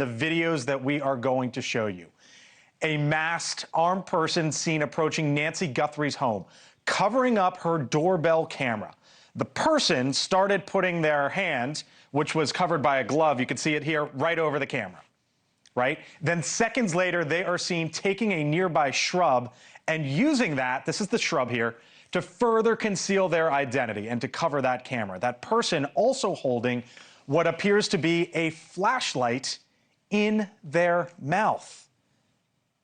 in the videos that we are going to show you. A masked, armed person seen approaching Nancy Guthrie's home, covering up her doorbell camera. The person started putting their hand, which was covered by a glove, you can see it here, right over the camera, right? Then seconds later, they are seen taking a nearby shrub and using that, this is the shrub here, to further conceal their identity and to cover that camera. That person also holding what appears to be a flashlight in their mouth.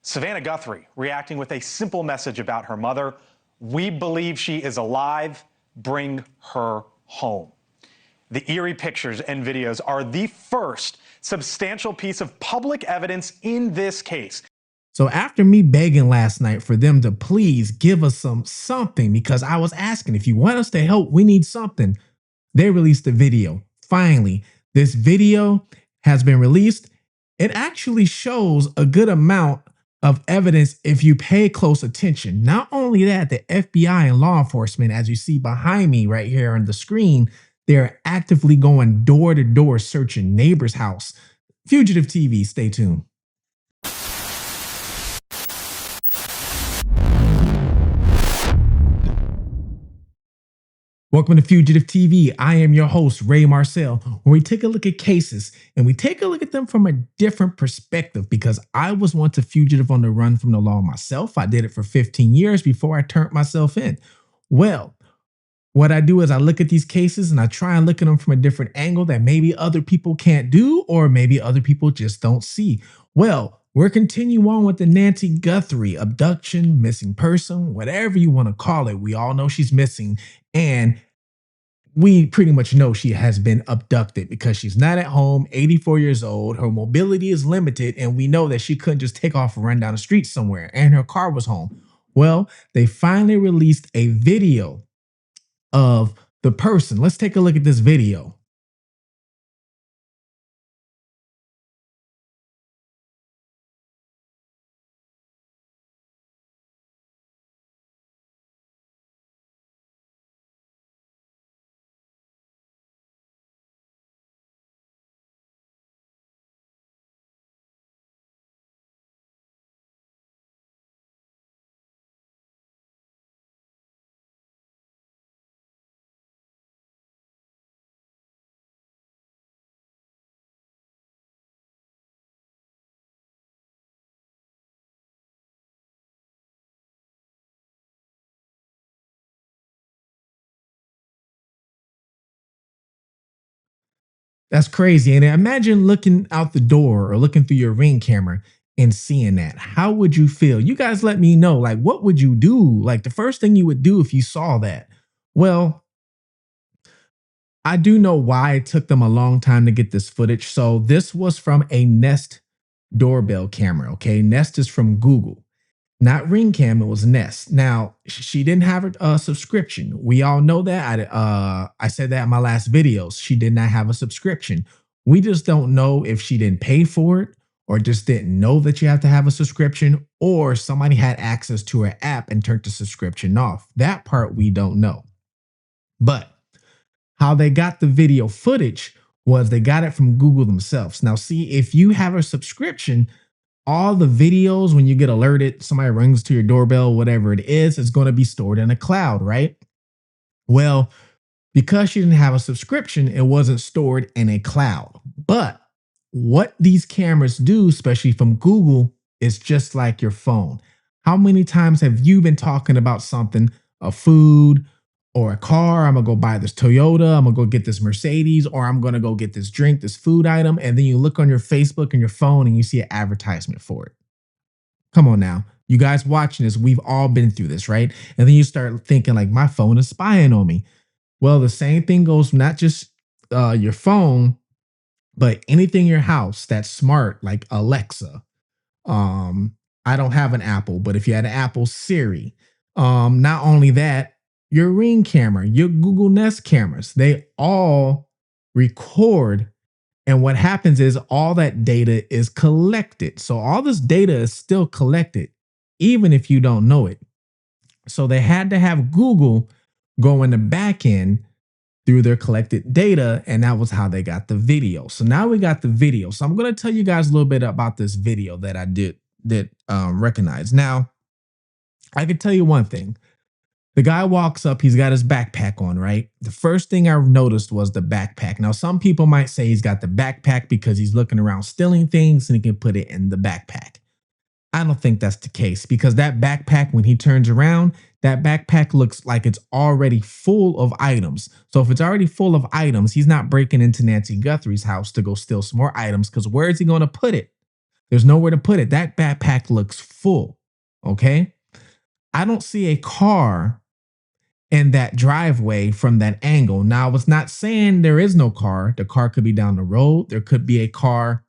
Savannah Guthrie reacting with a simple message about her mother. We believe she is alive. Bring her home. The eerie pictures and videos are the first substantial piece of public evidence in this case. So after me begging last night for them to please give us something, because I was asking, if you want us to help, we need something, they released a video. Finally, this video has been released. It actually shows a good amount of evidence if you pay close attention. Not only that, the FBI and law enforcement, as you see behind me right here on the screen, they're actively going door to door searching neighbor's house. Fugitive TV, stay tuned. Welcome to Fugitive TV. I am your host, Ray Marcel, where we take a look at cases and we take a look at them from a different perspective, because I was once a fugitive on the run from the law myself. I did it for 15 years before I turned myself in. Well, what I do is I look at these cases and I try and look at them from a different angle that maybe other people can't do, or maybe other people just don't see. Well, we're continuing on with the Nancy Guthrie abduction, missing person, whatever you want to call it. We all know she's missing, and we pretty much know she has been abducted because she's not at home, 84 years old. Her mobility is limited, and we know that she couldn't just take off and run down the street somewhere, and her car was home. Well, they finally released a video of the person. Let's take a look at this video. That's crazy. And imagine looking out the door or looking through your Ring camera and seeing that. How would you feel? You guys let me know. Like, what would you do? Like, the first thing you would do if you saw that? Well, I do know why it took them a long time to get this footage. So this was from a Nest doorbell camera. Okay. Nest is from Google. Not Ring Cam, it was Nest. Now, she didn't have a subscription. We all know that. I said that in my last videos. She did not have a subscription. We just don't know if she didn't pay for it, or just didn't know that you have to have a subscription, or somebody had access to her app and turned the subscription off. That part we don't know. But how they got the video footage was they got it from Google themselves. Now, see, if you have a subscription, all the videos, when you get alerted, somebody rings to your doorbell, whatever it is going to be stored in a cloud, right? Well, because she didn't have a subscription, it wasn't stored in a cloud. But what these cameras do, especially from Google, is just like your phone. How many times have you been talking about something, a food or a car? I'm going to go buy this Toyota. I'm going to go get this Mercedes, or I'm going to go get this drink, this food item. And then you look on your Facebook and your phone and you see an advertisement for it. Come on now. You guys watching this, we've all been through this, right? And then you start thinking like, my phone is spying on me. Well, the same thing goes not just your phone, but anything in your house that's smart, like Alexa. I don't have an Apple, but if you had an Apple, Siri. Not only that, your Ring camera, your Google Nest cameras, they all record. And what happens is all that data is collected. So all this data is still collected, even if you don't know it. So they had to have Google go in the back end through their collected data, and that was how they got the video. So now we got the video. So I'm going to tell you guys a little bit about this video that I did recognize. Now, I can tell you one thing. The guy walks up, he's got his backpack on, right? The first thing I noticed was the backpack. Now, some people might say he's got the backpack because he's looking around stealing things and he can put it in the backpack. I don't think that's the case, because that backpack, when he turns around, that backpack looks like it's already full of items. So if it's already full of items, he's not breaking into Nancy Guthrie's house to go steal some more items, because where is he going to put it? There's nowhere to put it. That backpack looks full, okay? I don't see a car in that driveway from that angle. Now, I was not saying there is no car. The car could be down the road. There could be a car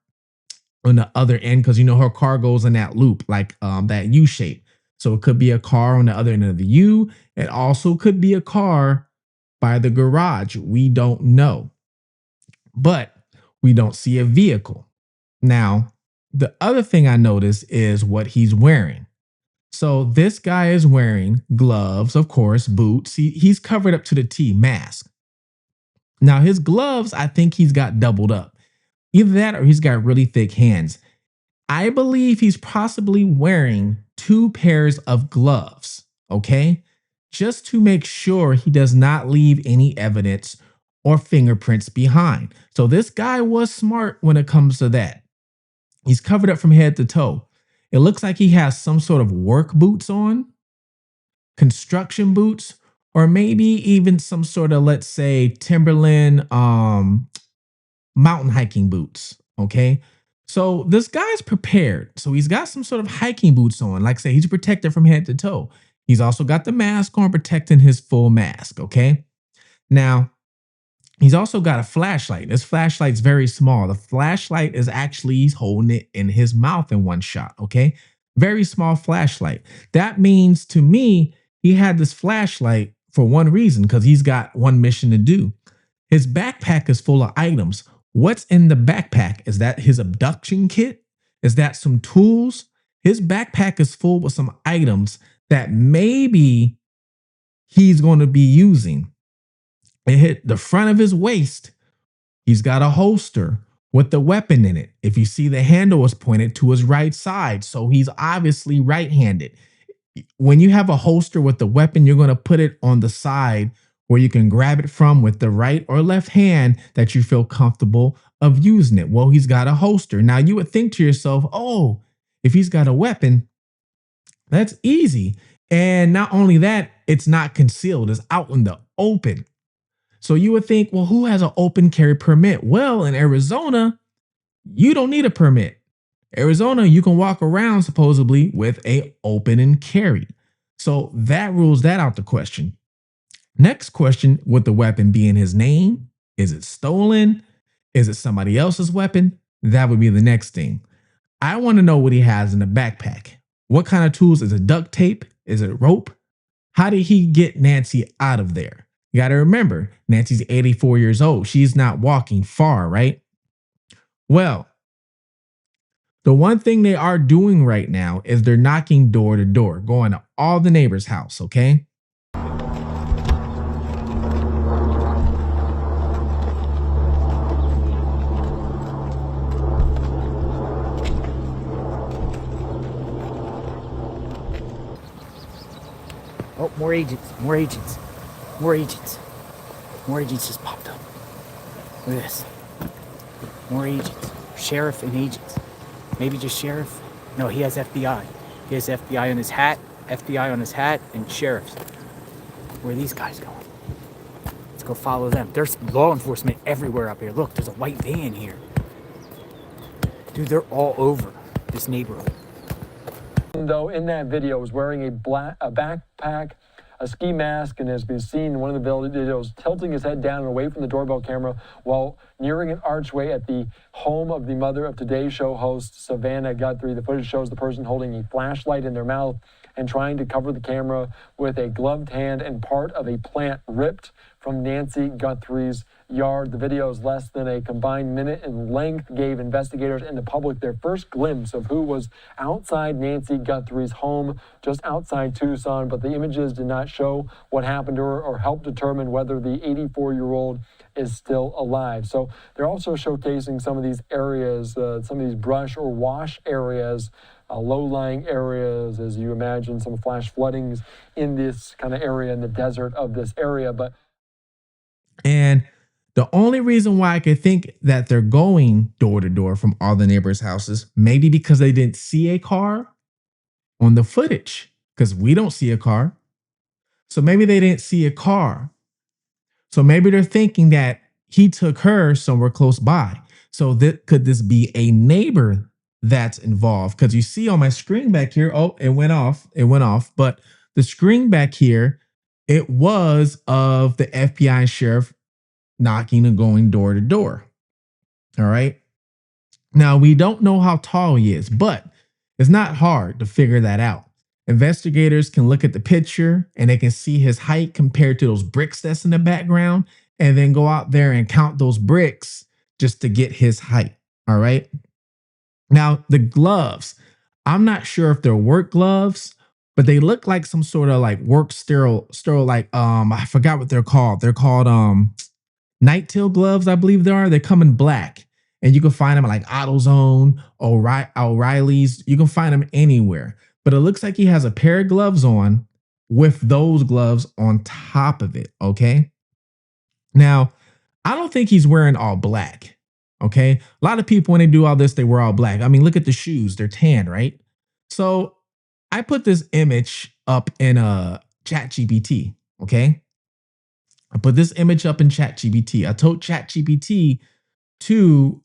on the other end, because you know her car goes in that loop, like that U shape. So it could be a car on the other end of the U. It also could be a car by the garage. We don't know, but we don't see a vehicle. Now, the other thing I noticed is what he's wearing. So this guy is wearing gloves, of course, boots. He's covered up to the T, mask. Now his gloves, I think he's got doubled up. Either that or he's got really thick hands. I believe he's possibly wearing 2 pairs of gloves, okay? Just to make sure he does not leave any evidence or fingerprints behind. So this guy was smart when it comes to that. He's covered up from head to toe. It looks like he has some sort of work boots on, construction boots, or maybe even some sort of, let's say, Timberland mountain hiking boots, okay? So this guy's prepared. So he's got some sort of hiking boots on. Like I say, he's protected from head to toe. He's also got the mask on, protecting his full mask, okay? Now, he's also got a flashlight. This flashlight's very small. The flashlight is actually, he's holding it in his mouth in one shot, okay? Very small flashlight. That means to me, he had this flashlight for one reason, because he's got one mission to do. His backpack is full of items. What's in the backpack? Is that his abduction kit? Is that some tools? His backpack is full with some items that maybe he's going to be using. It hit the front of his waist. He's got a holster with the weapon in it. If you see, the handle is pointed to his right side, so he's obviously right-handed. When you have a holster with the weapon, you're going to put it on the side where you can grab it from with the right or left hand that you feel comfortable of using it. Well, he's got a holster. Now, you would think to yourself, oh, if he's got a weapon, that's easy. And not only that, it's not concealed. It's out in the open. So you would think, well, who has an open carry permit? Well, in Arizona, you don't need a permit. Arizona, you can walk around supposedly with a open and carry. So that rules that out the question. Next question, would the weapon be in his name? Is it stolen? Is it somebody else's weapon? That would be the next thing. I want to know what he has in the backpack. What kind of tools? Is it duct tape? Is it rope? How did he get Nancy out of there? You got to remember, Nancy's 84 years old. She's not walking far, right? Well, the one thing they are doing right now is they're knocking door to door, going to all the neighbors' house, okay? Oh, more agents, more agents, more agents. More agents just popped up. Look at this. More agents. Sheriff and agents. Maybe just sheriff? No, he has FBI. He has FBI on his hat, and sheriffs. Where are these guys going? Let's go follow them. There's law enforcement everywhere up here. Look, there's a white van here. Dude, they're all over this neighborhood. Though in that video was wearing a backpack, a ski mask, and has been seen in one of the videos tilting his head down and away from the doorbell camera while nearing an archway at the home of the mother of Today's Show host Savannah Guthrie. The footage shows the person holding a flashlight in their mouth and trying to cover the camera with a gloved hand and part of a plant ripped from Nancy Guthrie's yard. The video is less than a combined minute in length, gave investigators and the public their first glimpse of who was outside Nancy Guthrie's home just outside Tucson, but the images did not show what happened to her or help determine whether the 84-year-old is still alive. So they're also showcasing some of these areas, some of these brush or wash areas, low-lying areas, as you imagine, some flash floodings in this kind of area in the desert of this area. And the only reason why I could think that they're going door to door from all the neighbors' houses, maybe because they didn't see a car on the footage, because we don't see a car. So maybe they didn't see a car. So maybe they're thinking that he took her somewhere close by. So could this be a neighbor that's involved? Because you see on my screen back here, oh, it went off. But the screen back here, it was of the FBI and sheriff knocking and going door to door. All right. Now, we don't know how tall he is, but it's not hard to figure that out. Investigators can look at the picture and they can see his height compared to those bricks that's in the background, and then go out there and count those bricks just to get his height. All right. Now, the gloves, I'm not sure if they're work gloves, but they look like some sort of like work sterile, like, I forgot what they're called. They're called night tail gloves, I believe they are. They come in black, and you can find them at like AutoZone, O'Reilly's. You can find them anywhere. But it looks like he has a pair of gloves on with those gloves on top of it. Okay. Now, I don't think he's wearing all black. Okay. A lot of people, when they do all this, they wear all black. I mean, look at the shoes. They're tan, right? So I put this image up in ChatGPT. Okay. I put this image up in ChatGPT. I told ChatGPT to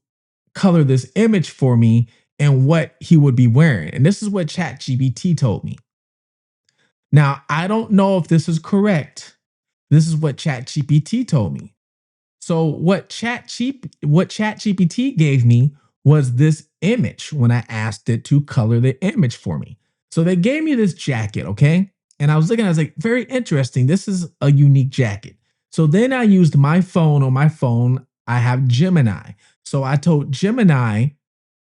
color this image for me and what he would be wearing. And this is what ChatGPT told me. Now, I don't know if this is correct. This is what ChatGPT told me. So what ChatGPT gave me was this image when I asked it to color the image for me. So they gave me this jacket, okay? And I was looking, I was like, very interesting. This is a unique jacket. So then I used my phone. On my phone, I have Gemini. So I told Gemini,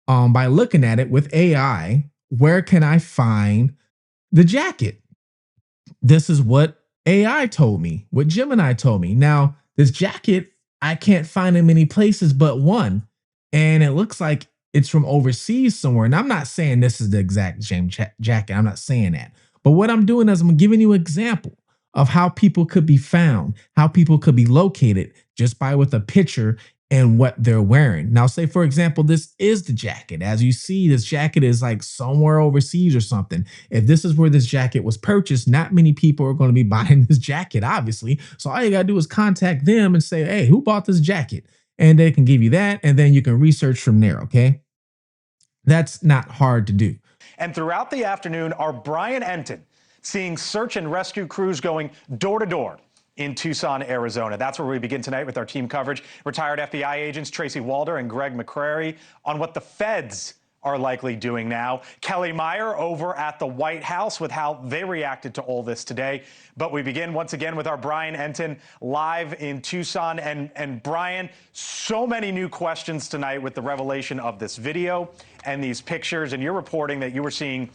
by looking at it with AI, where can I find the jacket? This is what AI told me, what Gemini told me. Now, this jacket, I can't find in many places but one. And it looks like it's from overseas somewhere. And I'm not saying this is the exact same jacket. I'm not saying that. But what I'm doing is I'm giving you an example of how people could be found, how people could be located just by with a picture and what they're wearing. Now, say, for example, this is the jacket. As you see, this jacket is like somewhere overseas or something. If this is where this jacket was purchased, not many people are going to be buying this jacket, obviously. So all you got to do is contact them and say, hey, who bought this jacket? And they can give you that. And then you can research from there. Okay. That's not hard to do. And throughout the afternoon, our Brian Enton seeing search and rescue crews going door to door in Tucson, Arizona. That's where we begin tonight with our team coverage. Retired FBI agents Tracy Walder and Greg McCrary on what the feds are likely doing now. Kelly Meyer over at the White House with how they reacted to all this today. But we begin once again with our Brian Enton live in Tucson. And Brian, so many new questions tonight with the revelation of this video and these pictures. And you're reporting that you were seeing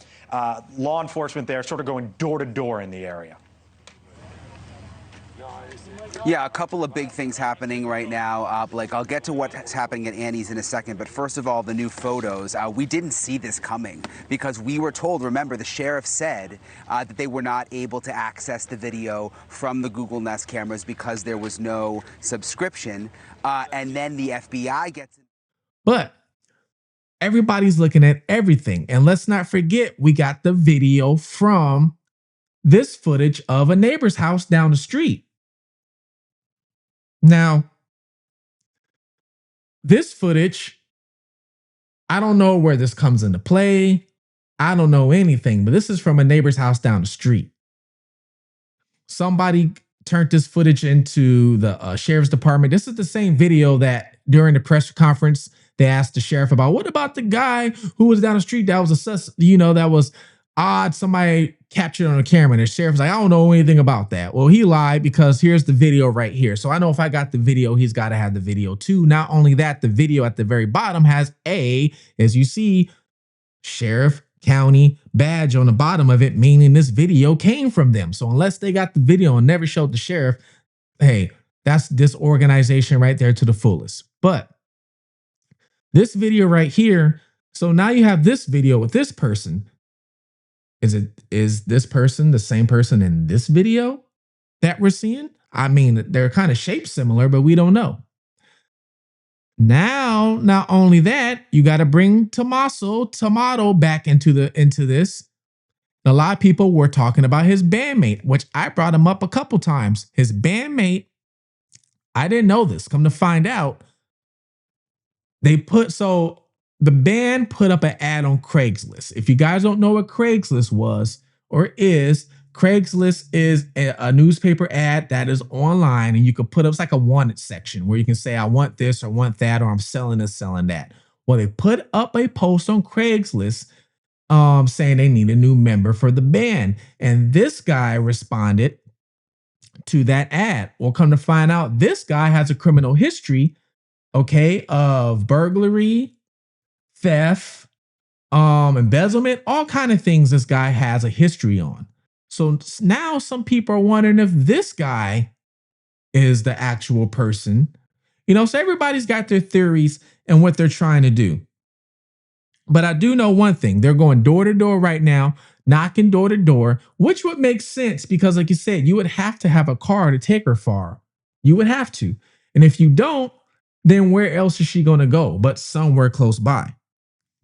law enforcement there sort of going door to door in the area. Yeah, a couple of big things happening right now. Blake, I'll get to what's happening at Annie's in a second, but first of all, the new photos. We didn't see this coming because we were told, remember, the sheriff said that they were not able to access the video from the Google Nest cameras because there was no subscription. And then the FBI gets in. But everybody's looking at everything. And let's not forget, we got the video from this footage of a neighbor's house down the street. Now, this footage, I don't know where this comes into play. I don't know anything, but this is from a neighbor's house down the street. Somebody turned this footage into the sheriff's department. This is the same video that during the press conference, they asked the sheriff about, what about the guy who was down the street that was that was odd somebody captured on a camera and the sheriff's like, I don't know anything about that. Well, he lied because here's the video right here. So I know if I got the video, he's got to have the video too. Not only that, the video at the very bottom has as you see, sheriff county badge on the bottom of it, meaning this video came from them. So unless they got the video and never showed the sheriff, hey, that's disorganization right there to the fullest. But this video right here, so now you have this video with this person. Is this person the same person in this video that we're seeing? I mean, they're kind of shaped similar, but we don't know. Now, not only that, you got to bring Tomato back into this. A lot of people were talking about his bandmate, which I brought him up a couple times. His bandmate, I didn't know this. Come to find out, the band put up an ad on Craigslist. If you guys don't know what Craigslist was or is, Craigslist is a newspaper ad that is online, and you can put up, it's like a wanted section where you can say, I want this or want that, or I'm selling this, selling that. Well, they put up a post on Craigslist saying they need a new member for the band. And this guy responded to that ad. Well, come to find out, this guy has a criminal history, okay, of burglary, theft, embezzlement, all kind of things this guy has a history on. So now some people are wondering if this guy is the actual person. You know, so everybody's got their theories and what they're trying to do. But I do know one thing. They're going door to door right now, knocking door to door, which would make sense because, like you said, you would have to have a car to take her far. You would have to. And if you don't, then where else is she going to go but somewhere close by?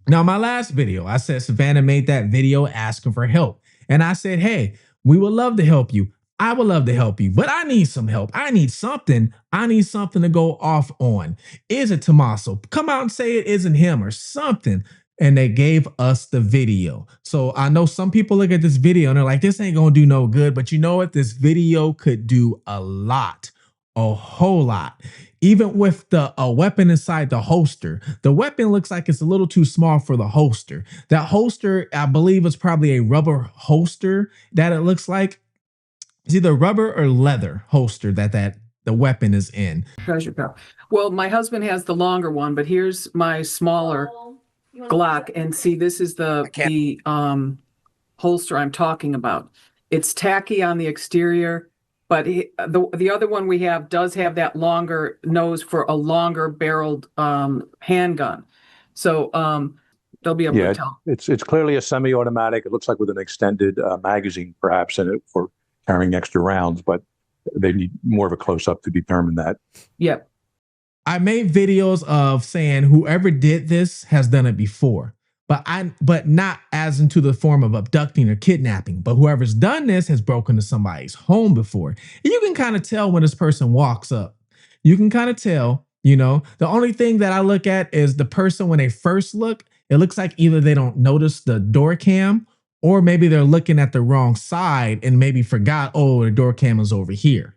Now, my last video, I said Savannah made that video asking for help. And I said, hey, we would love to help you. I would love to help you, but I need some help. I need something. I need something to go off on. Is it Tommaso? Come out and say it isn't him or something. And they gave us the video. So I know some people look at this video and they're like, this ain't gonna do no good. But you know what? This video could do a lot, a whole lot. Even with the weapon inside the holster, the weapon looks like it's a little too small for the holster. That holster, I believe, is probably a rubber holster that it looks like. It's either rubber or leather holster that the weapon is in. Treasure belt. Well, my husband has the longer one, but here's my smaller Glock. And see, this is the holster I'm talking about. It's tacky on the exterior. But the other one we have does have that longer nose for a longer barreled handgun. So they'll be able to tell. It's clearly a semi-automatic. It looks like with an extended magazine perhaps in it for carrying extra rounds, but they need more of a close-up to determine that. Yep. I made videos of saying whoever did this has done it before. But not as into the form of abducting or kidnapping. But whoever's done this has broken into somebody's home before. And you can kind of tell when this person walks up. You can kind of tell, you know. The only thing that I look at is the person when they first look, it looks like either they don't notice the door cam or maybe they're looking at the wrong side and maybe forgot, oh, the door cam is over here.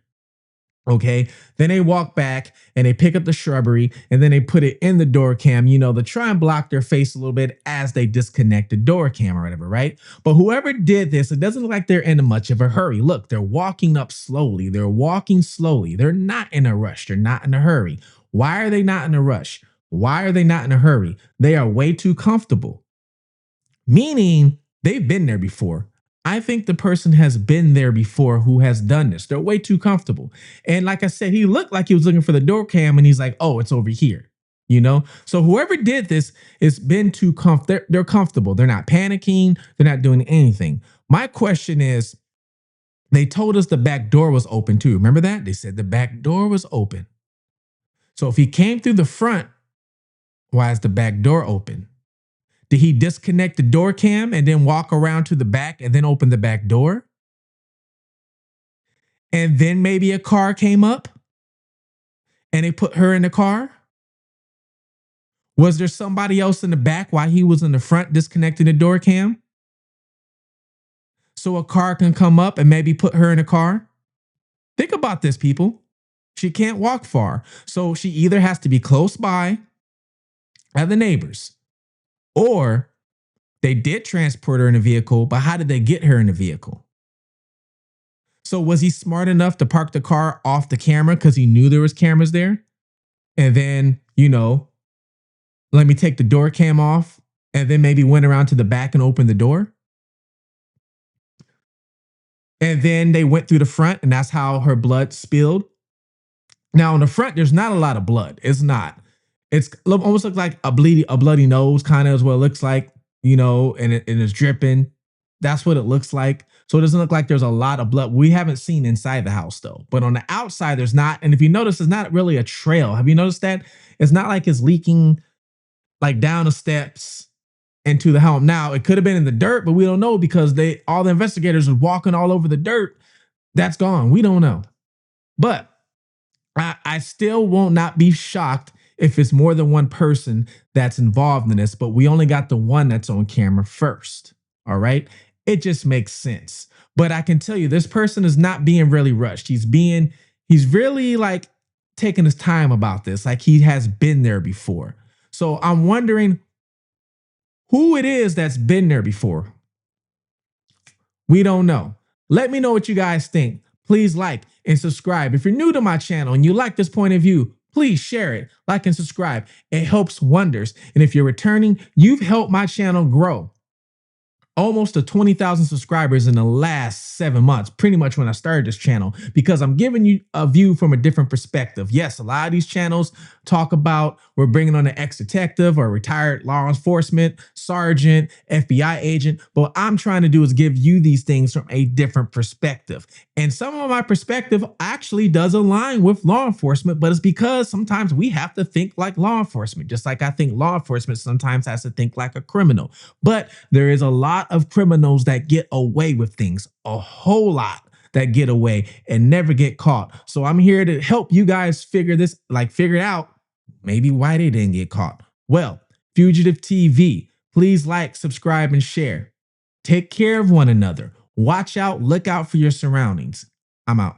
Okay, then they walk back and they pick up the shrubbery and then they put it in the door cam, you know, to try and block their face a little bit as they disconnect the door cam or whatever, right? But whoever did this, it doesn't look like they're in much of a hurry. Look, they're walking up slowly. They're walking slowly. They're not in a rush. They're not in a hurry. Why are they not in a rush? Why are they not in a hurry? They are way too comfortable, meaning they've been there before. I think the person has been there before who has done this. They're way too comfortable. And like I said, he looked like he was looking for the door cam and he's like, oh, it's over here, you know? So whoever did this has been too comfortable. They're comfortable. They're not panicking. They're not doing anything. My question is, they told us the back door was open too. Remember that? They said the back door was open. So if he came through the front, why is the back door open? Did he disconnect the door cam and then walk around to the back and then open the back door? And then maybe a car came up and they put her in the car? Was there somebody else in the back while he was in the front disconnecting the door cam? So a car can come up and maybe put her in a car? Think about this, people. She can't walk far. So she either has to be close by at the neighbors, or They did transport her in a vehicle, but how did they get her in the vehicle? So was he smart enough to park the car off the camera because he knew there was cameras there? And then, let me take the door cam off and then maybe went around to the back and opened the door. And then they went through the front and that's how her blood spilled. Now on the front, there's not a lot of blood. It's not. It's almost looks like a bloody nose kind of is what it looks like, and it's dripping. That's what it looks like. So it doesn't look like there's a lot of blood. We haven't seen inside the house though, but on the outside there's not. And if you notice, it's not really a trail. Have you noticed that? It's not like it's leaking like down the steps into the home. Now it could have been in the dirt, but we don't know because all the investigators were walking all over the dirt. That's gone. We don't know. But I still won't not be shocked if it's more than one person that's involved in this, but we only got the one that's on camera first. All right. It just makes sense. But I can tell you this person is not being really rushed. He's really like taking his time about this. Like he has been there before. So I'm wondering who it is that's been there before. We don't know. Let me know what you guys think. Please like and subscribe. If you're new to my channel and you like this point of view, please share it, like and subscribe. It helps wonders. And if you're returning, you've helped my channel grow almost to 20,000 subscribers in the last 7 months, pretty much when I started this channel, because I'm giving you a view from a different perspective. Yes, a lot of these channels talk about we're bringing on an ex-detective or retired law enforcement, sergeant, FBI agent. But what I'm trying to do is give you these things from a different perspective. And some of my perspective actually does align with law enforcement, but it's because sometimes we have to think like law enforcement, just like I think law enforcement sometimes has to think like a criminal. But there is a lot of criminals that get away with things, a whole lot that get away and never get caught. So I'm here to help you guys figure it out, maybe why they didn't get caught. Well, Fugitive TV, please like, subscribe, and share. Take care of one another. Watch out, look out for your surroundings. I'm out.